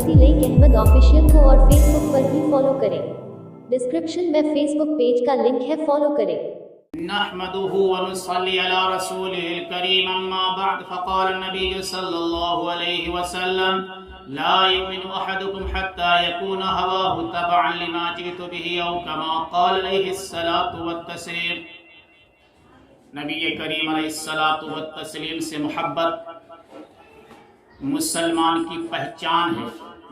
مفتی leak Ahmad official کو اور face بک پر بھی فالو کریں۔ ڈسکرپشن میں فیس بک پیج کا لنک ہے، فالو کریں۔ نحمده ونصلي على رسوله الكريم اما بعد فقال النبي صلى الله عليه وسلم لا يؤمن احدكم حتى يكون هواه تبعا لما جئت به او كما قال عليه الصلاة والتسليم۔ نبی کریم علیہ الصلاة والتسلیم سے محبت مسلمان کی پہچان ہے،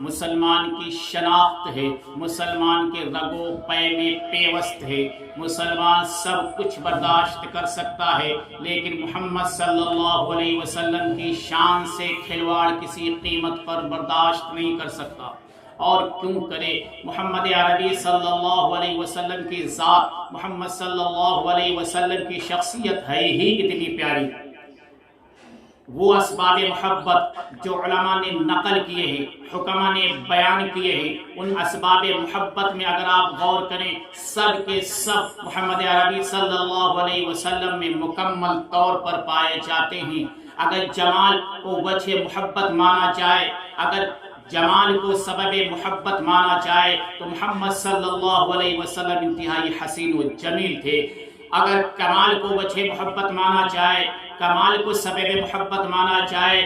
مسلمان کی شناخت ہے، مسلمان کے رگ و پے میں پیوست ہے۔ مسلمان سب کچھ برداشت کر سکتا ہے، لیکن محمد صلی اللہ علیہ وسلم کی شان سے کھلواڑ کسی قیمت پر برداشت نہیں کر سکتا۔ اور کیوں کرے؟ محمد عربی صلی اللہ علیہ وسلم کی ذات، محمد صلی اللہ علیہ وسلم کی شخصیت ہے ہی اتنی پیاری۔ وہ اسباب محبت جو علماء نے نقل کیے ہیں، حکماء نے بیان کیے ہیں، ان اسباب محبت میں اگر آپ غور کریں، سب کے سب محمد عربی صلی اللہ علیہ وسلم میں مکمل طور پر پائے جاتے ہیں۔ اگر جمال کو وجہ محبت مانا جائے، اگر جمال کو سبب محبت مانا جائے تو محمد صلی اللہ علیہ وسلم انتہائی حسین و جمیل تھے۔ اگر کمال کو وجہ محبت مانا جائے، کمال کو سبب محبت مانا جائے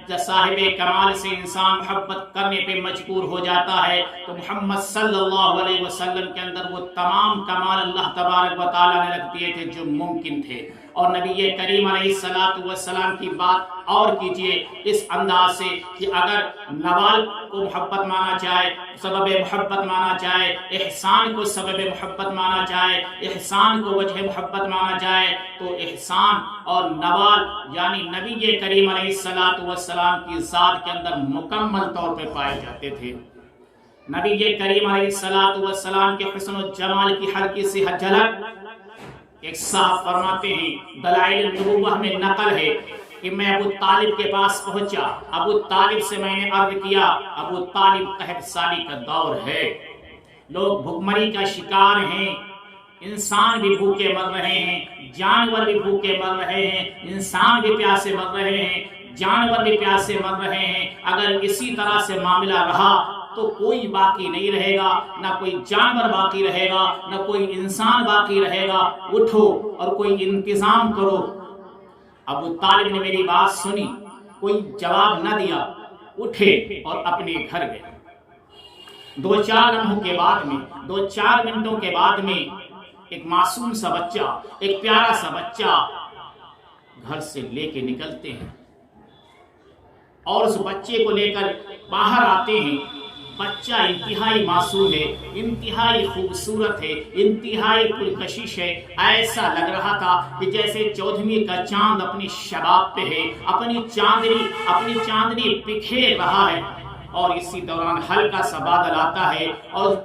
کہ صاحب کمال سے انسان محبت کرنے پہ مجبور ہو جاتا ہے، تو محمد صلی اللہ علیہ وسلم کے اندر وہ تمام کمال اللہ تبارک و تعالیٰ نے رکھ دیے تھے جو ممکن تھے۔ اور نبی کریم علیہ السلام کی بات اور کیجئے اس انداز سے کہ اگر نوال کو محبت مانا جائے، سبب محبت مانا جائے، احسان کو سبب محبت مانا جائے، احسان کو وجہ محبت مانا جائے، تو احسان اور نوال یعنی نبی کریم علیہ السلام کی ذات کے اندر مکمل طور پہ پائے جاتے تھے۔ نبی کریم علیہ السلام کے حسن و جمال کی ہلکی سی جھلک ایک صاحب فرماتے ہیں، دلائل النبوہ میں نقل ہے کہ میں ابو طالب کے پاس پہنچا، ابو طالب سے میں نے عرض کیا، ابو طالب قحط سالی کا دور ہے، لوگ بھوکمری کا شکار ہیں، انسان بھی بھوکے مر رہے ہیں، جانور بھی بھوکے مر رہے ہیں، انسان بھی پیاسے مر رہے ہیں، جانور بھی پیاسے مر رہے ہیں۔ اگر اسی طرح سے معاملہ رہا تو کوئی باقی نہیں رہے گا، نہ کوئی جانور باقی رہے گا، نہ کوئی انسان باقی رہے گا، اٹھو اور کوئی انتظام کرو۔ ابو طالب نے میری بات سنی، کوئی جواب نہ دیا، اٹھے اور اپنے گھر گئے۔ 2-4 لمحوں کے بعد میں، 2-4 منٹوں کے بعد میں ایک معصوم سا بچہ، ایک پیارا سا بچہ گھر سے لے کے نکلتے ہیں اور اس بچے کو لے کر باہر آتے ہیں۔ بچہ انتہائی معصوم ہے، انتہائی خوبصورت ہے، انتہائی پرکشش ہے، ایسا لگ رہا تھا کہ جیسے 14ویں کا چاند اپنی شباب پہ ہے، اپنی چاندنی بکھیر رہا ہے۔ اور اسی دوران ہلکا سا بادل آتا ہے اور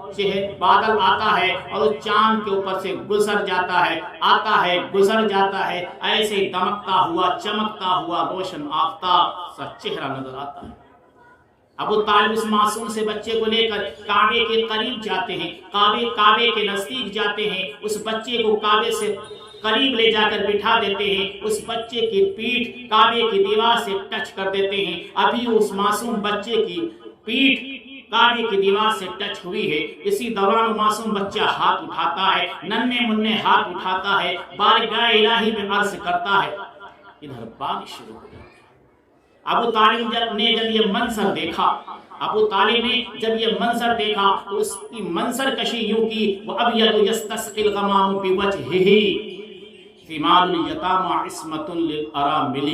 بادل آتا ہے اور چاند کے اوپر سے گزر جاتا ہے، آتا ہے گزر جاتا ہے، ایسے دمکتا ہوا چمکتا ہوا روشن آفتاب سا چہرہ نظر آتا ہے۔ ابو طالب اس معصوم سے بچے کو لے کر کعبے کے قریب جاتے ہیں، کعبے کے نزدیک جاتے ہیں، اس بچے کو کعبے سے قریب لے جا کر بٹھا دیتے ہیں، اس بچے کی پیٹھ کعبے کی دیوار سے ٹچ کر دیتے ہیں۔ ابھی اس معصوم بچے کی پیٹھ کعبے کی دیوار سے ٹچ ہوئی ہے، اسی دوران معصوم بچہ ہاتھ اٹھاتا ہے، ننھے منھے ہاتھ اٹھاتا ہے، بارگاہ الہی میں عرض کرتا ہے، ادھر بارش شروع ہو جاتی ہے۔ ابو طالب نے جب یہ منظر دیکھا تو اس کی منظر کشی یوں کی، وَأَبْيَضُ يَسْتَسْقِي الْغَمَامُ بِوَجْهِهِ ثِمَالُ الْيَتَامَى عِصْمَةٌ لِلْأَرَامِلِ۔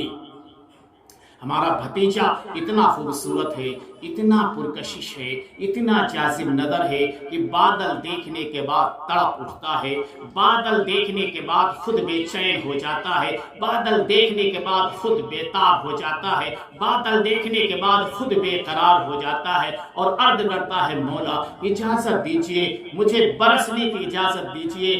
ہمارا بھتیجا اتنا خوبصورت ہے، اتنا پرکشش ہے، اتنا جاذب نظر ہے کہ بادل دیکھنے کے بعد تڑپ اٹھتا ہے، بادل دیکھنے کے بعد خود بے چین ہو جاتا ہے، بادل دیکھنے کے بعد خود بےتاب ہو جاتا ہے، بادل دیکھنے کے بعد خود بے قرار ہو جاتا ہے اور عرض کرتا ہے، مولا اجازت دیجئے، مجھے برسنے کی اجازت دیجئے،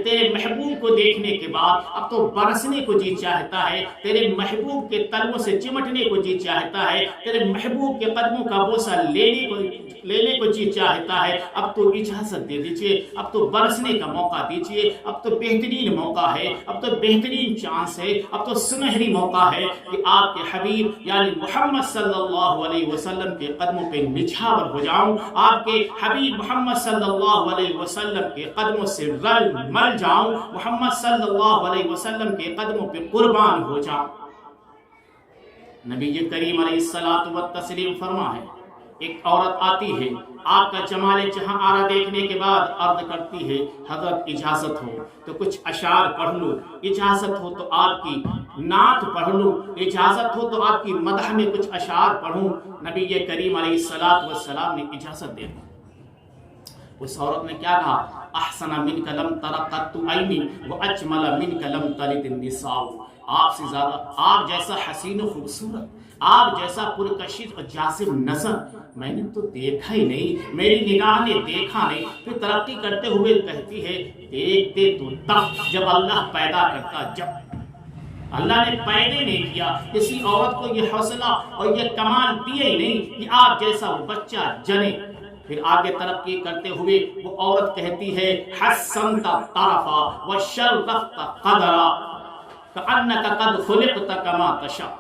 تیرے محبوب کو دیکھنے کے بعد اب تو برسنے کو جی چاہتا ہے، تیرے محبوب کے تلووں سے چمٹنے کو جی چاہتا ہے، تیرے محبوب کے قدموں کا بوسہ لینے کو جی چاہتا ہے، اب تو اجازت دے دیجئے، اب تو برسنے کا موقع دیجئے، اب تو بہترین موقع ہے، اب تو بہترین چانس ہے، اب تو سنہری موقع ہے کہ آپ کے حبیب یعنی محمد صلی اللہ علیہ وسلم کے قدموں پہ نچھاور ہو جاؤں، آپ کے حبیب محمد صلی اللہ علیہ وسلم کے قدموں سے رل مل جاؤں، محمد صلی اللہ علیہ وسلم کے قدموں پہ قربان ہو جاؤں۔ نبی کریم علیہ الصلوۃ والتسلیم فرما ہے، ایک عورت آتی ہے، آپ کا جمال جہاں آرا دیکھنے کے بعد عرض کرتی ہے حضرت اجازت ہو تو کچھ اشعار پڑھ لوں، اجازت ہو تو آپ کی نعت پڑھ لوں، اجازت ہو تو آپ کی مدح میں کچھ اشعار پڑھوں۔ نبی کریم علیہ الصلوۃ والسلام نے اجازت دے دی۔ اس عورت نے کیا کہا؟ احسن منک لم تر قط عینی واجمل منک لم تلد النساء، آپ سے زیادہ، آپ جیسا حسین و خوبصورت، آپ جیسا پرکشش اور جاذب نظر میں نے تو دیکھا ہی نہیں، میری نگاہ نے دیکھا نہیں۔ پھر ترقی کرتے ہوئے کہتی ہے دیکھتے تو تب جب اللہ پیدا کرتا، جب اللہ نے پیدا نہیں کیا کسی عورت کو یہ حوصلہ اور یہ کمال دیا ہی نہیں کہ آپ جیسا وہ بچہ جنے۔ پھر آگے ترقی کرتے ہوئے وہ عورت کہتی ہے حسنت طرفا وشرفت قدرا کأنک قد خلقت کما تشاء،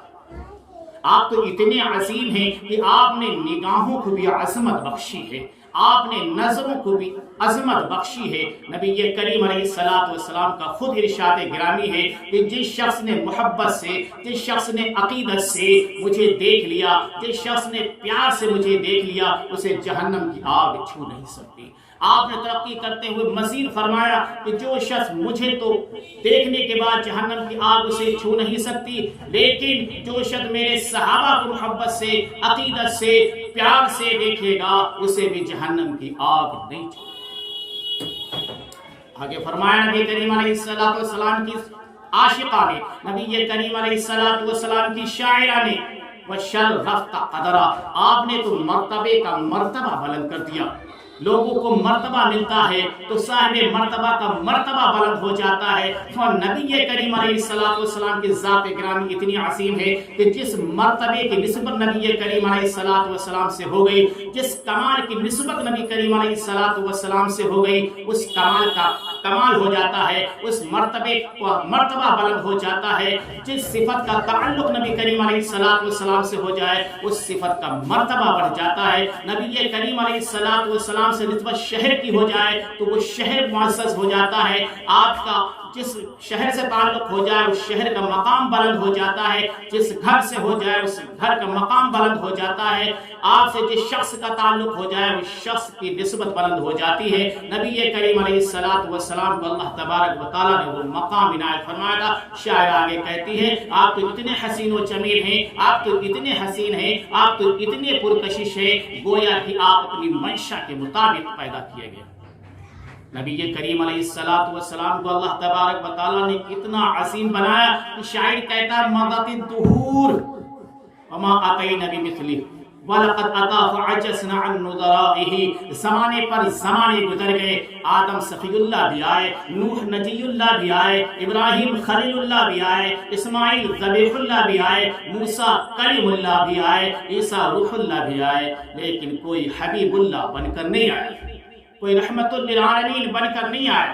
آپ تو اتنے عظیم ہیں کہ آپ نے نگاہوں کو بھی عظمت بخشی ہے، آپ نے نظروں کو بھی عظمت بخشی ہے۔ نبی کریم علیہ الصلوۃ والسلام کا خود ارشاد گرامی ہے کہ جس شخص نے محبت سے، جس شخص نے عقیدت سے مجھے دیکھ لیا، جس شخص نے پیار سے مجھے دیکھ لیا، اسے جہنم کی آگ چھو نہیں سکتی۔ آپ نے ترقی کرتے ہوئے مزید فرمایا کہ جو شخص مجھے تو دیکھنے کے بعد جہنم کی آگ اسے چھو نہیں سکتی، لیکن جو شخص میرے صحابہ کو محبت سے، عقیدت سے، پیار سے دیکھے گا، اسے بھی جہنم کی آگ نہیں چھو۔ آگے فرمایا نبی کریم علیہ الصلوۃ والسلام کی عاشقہ نے، نبی کریم علیہ الصلوۃ والسلام کی شاعرہ نے، وشرفت قدرا، آپ نے تو مرتبے کا مرتبہ بلند کر دیا۔ لوگوں کو مرتبہ ملتا ہے تو صاحب مرتبہ کا مرتبہ بلند ہو جاتا ہے، اور نبی کریم علیہ الصلوۃ والسلام کی ذات گرامی اتنی عظیم ہے کہ جس مرتبے کی نسبت نبی کریم علیہ الصلوۃ والسلام سے ہو گئی، جس کمال کی نسبت نبی کریم علیہ الصلوۃ والسلام سے ہو گئی، اس کمال کا کمال ہو جاتا ہے، اس مرتبے کا مرتبہ بلند ہو جاتا ہے۔ جس صفت کا تعلق نبی کریم علیہ الصلوۃ والسلام سے ہو جائے، اس صفت کا مرتبہ بڑھ جاتا ہے۔ نبی کریم علیہ الصلوۃ والسلام سے نسبت شہر کی ہو جائے تو وہ شہر معزز ہو جاتا ہے۔ آپ کا جس شہر سے تعلق ہو جائے اس شہر کا مقام بلند ہو جاتا ہے، جس گھر سے ہو جائے اس گھر کا مقام بلند ہو جاتا ہے۔ آپ سے جس شخص کا تعلق ہو جائے اس شخص کی نسبت بلند ہو جاتی ہے۔ نبی کریم علیہ الصلوۃ والسلام کو اللہ تبارک و تعالیٰ نے وہ مقام عنایت فرمایا تھا۔ شاعر آگے کہتی ہے آپ تو اتنے حسین و جمیل ہیں، آپ تو اتنے حسین ہیں، آپ تو اتنے پرکشش ہیں، گویا کہ آپ اپنی منشا کے مطابق پیدا کیے گئے۔ نبی کریم علیہ الصلوۃ والسلام کو اللہ تبارک و تعالیٰ نے اتنا عظیم بنایا کہ شاعر کہتا ہے مضت الدہور وما اتینا بمثلہ وَلَقَدْ أَتَا فَعَجَزْنَا عَنْ نُظَرَائِهِ، زمانے پر زمانے گزر گئے، آدم صفی اللہ بھی آئے، نوح نجی اللہ بھی آئے، ابراہیم خلیل اللہ بھی آئے، اسماعیل ذبیح اللہ بھی آئے، موسیٰ کلیم اللہ بھی آئے، عیسیٰ روح اللہ بھی آئے، لیکن کوئی حبیب اللہ بن کر نہیں آئے، کوئی رحمت للعالمین بن کر نہیں آئے۔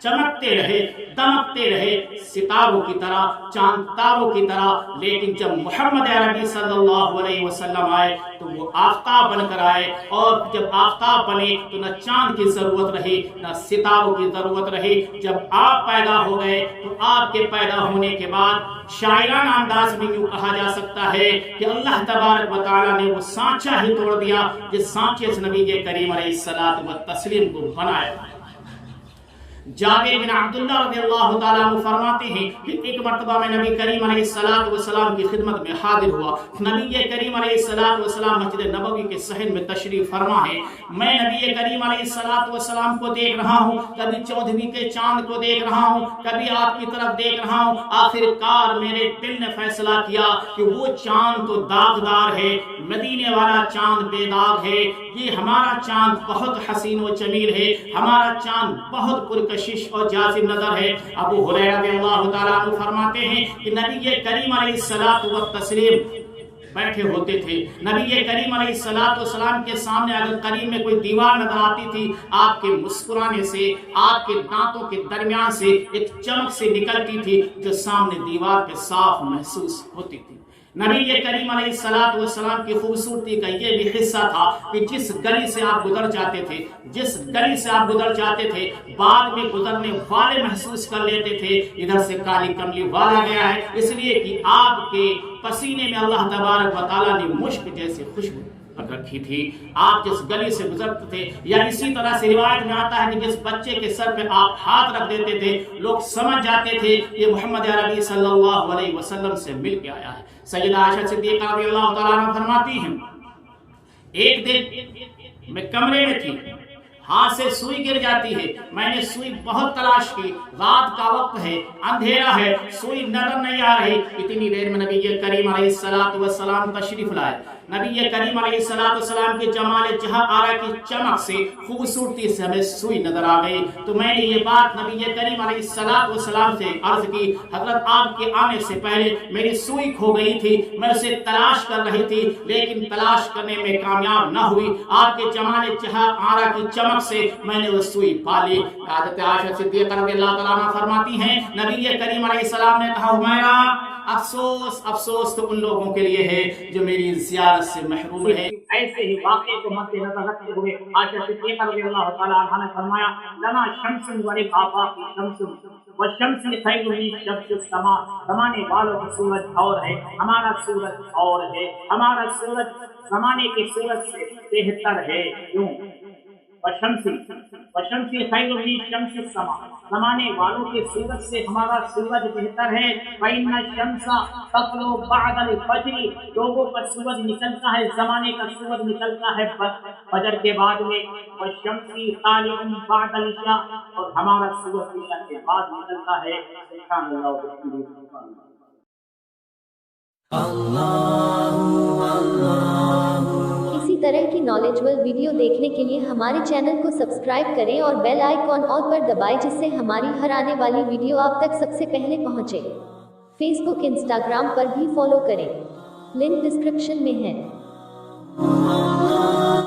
چمکتے رہے، دمکتے رہے ستاروں کی طرح، چاند تاروں کی طرح، لیکن جب محمد عربی صلی اللہ علیہ وسلم آئے تو وہ آفتاب بن کر آئے، اور جب آفتاب بنے تو نہ چاند کی ضرورت رہی نہ ستاروں کی ضرورت رہی۔ جب آپ پیدا ہو گئے تو آپ کے پیدا ہونے کے بعد شاعرانہ انداز میں یوں کہا جا سکتا ہے کہ اللہ تبارک و تعالیٰ نے وہ سانچہ ہی توڑ دیا جس سانچے سے نبی کریم علیہ الصلوۃ والتسلیم کو بنایا۔ جابر بن عبداللہ رضی اللہ تعالیٰ عنہ فرماتے ہیں کہ ایک مرتبہ میں نبی کریم علیہ الصلوۃ والسلام کی خدمت میں حاضر ہوا۔ نبی کریم علیہ الصلوۃ والسلام مسجد نبوی کے صحن میں تشریف فرما ہے۔ میں نبی کریم علیہ الصلوۃ والسلام کو دیکھ رہا ہوں، کبھی 14ویں کے چاند کو دیکھ رہا ہوں، کبھی آپ کی طرف دیکھ رہا ہوں۔ آخر کار میرے دل نے فیصلہ کیا کہ وہ چاند تو داغدار ہے، مدینے والا چاند بے داغ ہے، یہ ہمارا چاند بہت حسین و جمیل ہے، ہمارا چاند بہت پرکشش اور جاذب نظر ہے۔ ابو ہریرہ رضی اللہ تعالیٰ عنہ فرماتے ہیں کہ نبی کریم علیہ الصلوۃ والتسلیم بیٹھے ہوتے تھے. نبی کریم علیہ السلام کے سامنے اگر قریب میں کوئی دیوار نظر آتی تھی، آپ کے مسکرانے سے، آپ کے دانتوں کے درمیان سے ایک چمک سے نکلتی تھی جو سامنے دیوار پہ صاف محسوس ہوتی تھی. نبی کریم علیہ السلام کی خوبصورتی کا یہ بھی حصہ تھا کہ جس گلی سے آپ گزر جاتے تھے بعد میں گزرنے والے محسوس کر لیتے تھے ادھر سے کالی کملی والا گیا ہے، اس لیے کہ آپ کے پسینے میں اللہ تبارک و تعالیٰ نے مشک جیسے خوشبو رکھی تھی. آپ جس گلی سے گزرتے تھے، یا اسی طرح سے روایت میں آتا ہے کہ جس بچے کے سر پہ آپ ہاتھ رکھ دیتے تھے لوگ سمجھ جاتے تھے یہ محمد عربی صلی اللہ علیہ وسلم سے مل کے آیا ہے. سیدہ عائشہ صدیقہ رضی اللہ تعالیٰ عنہ فرماتی ہیں ایک دن میں کمرے میں تھی، ہاتھ سے سوئی گر جاتی ہے، میں نے سوئی بہت تلاش کی، رات کا وقت ہے، اندھیرا ہے، سوئی نظر نہیں آ رہی. اتنی دیر میں نبی کریم علیہ السلام تشریف لائے. نبی کریم علیہ السلام کے جمال جہاں آرا کی چمک سے، خوبصورتی سے ہمیں سوئی نظر آ گئی. تو میں نے یہ بات نبی کریم علیہ السلام سے عرض کی، حضرت آپ کے آنے سے پہلے میری سوئی کھو گئی تھی، میں اسے تلاش کر رہی تھی لیکن تلاش کرنے میں کامیاب نہ ہوئی. آپ کے جمال جہاں آرا کی چمک سے میں نے وہ سوئی پالی. حضرت عائشہ صدیقہ رضی اللہ تعالیٰ عنہ فرماتی ہیں نبی کریم علیہ السلام نے کہا حمیرہ افسوس تو ان لوگوں کے لیے ہے جو میری زیارت سے محروم ہے. ایسے ہی واقعے کو مد نظر رکھتے ہوئے عائشہ صدیقہ رضی اللہ تعالیٰ عنہ نے فرمایا لنا شمس وللآفاق شمس والشمس خیر من شمس السماء. زمانے والوں کا سورج اور ہے، ہمارا سورج اور ہے، ہمارا سورج زمانے کے سورج سے بہتر ہے. کیوں؟ وشمسی خیر من شمس السماء، زمانے والوں کے سورج سے ہمارا سورج بہتر ہے. فإن الشمس تطلع بعد الفجر، لوگوں کا سورج نکلتا ہے، زمانے کا سورج نکلتا ہے فجر کے بعد میں. والشمس طالع بعد العشاء، اور ہمارا سورج عشاء کے بعد نکلتا ہے. سبحان اللہ وبحمدہ سبحان اللہ. اسی طرح کی نالجبل ویڈیو دیکھنے کے لیے ہمارے چینل کو سبسکرائب کریں اور بیل آئیکن آل پر دبائیں جس سے ہماری ہر آنے والی ویڈیو آپ تک سب سے پہلے پہنچے. فیس بک انسٹاگرام پر بھی فالو کریں، لنک ڈسکرپشن میں ہے.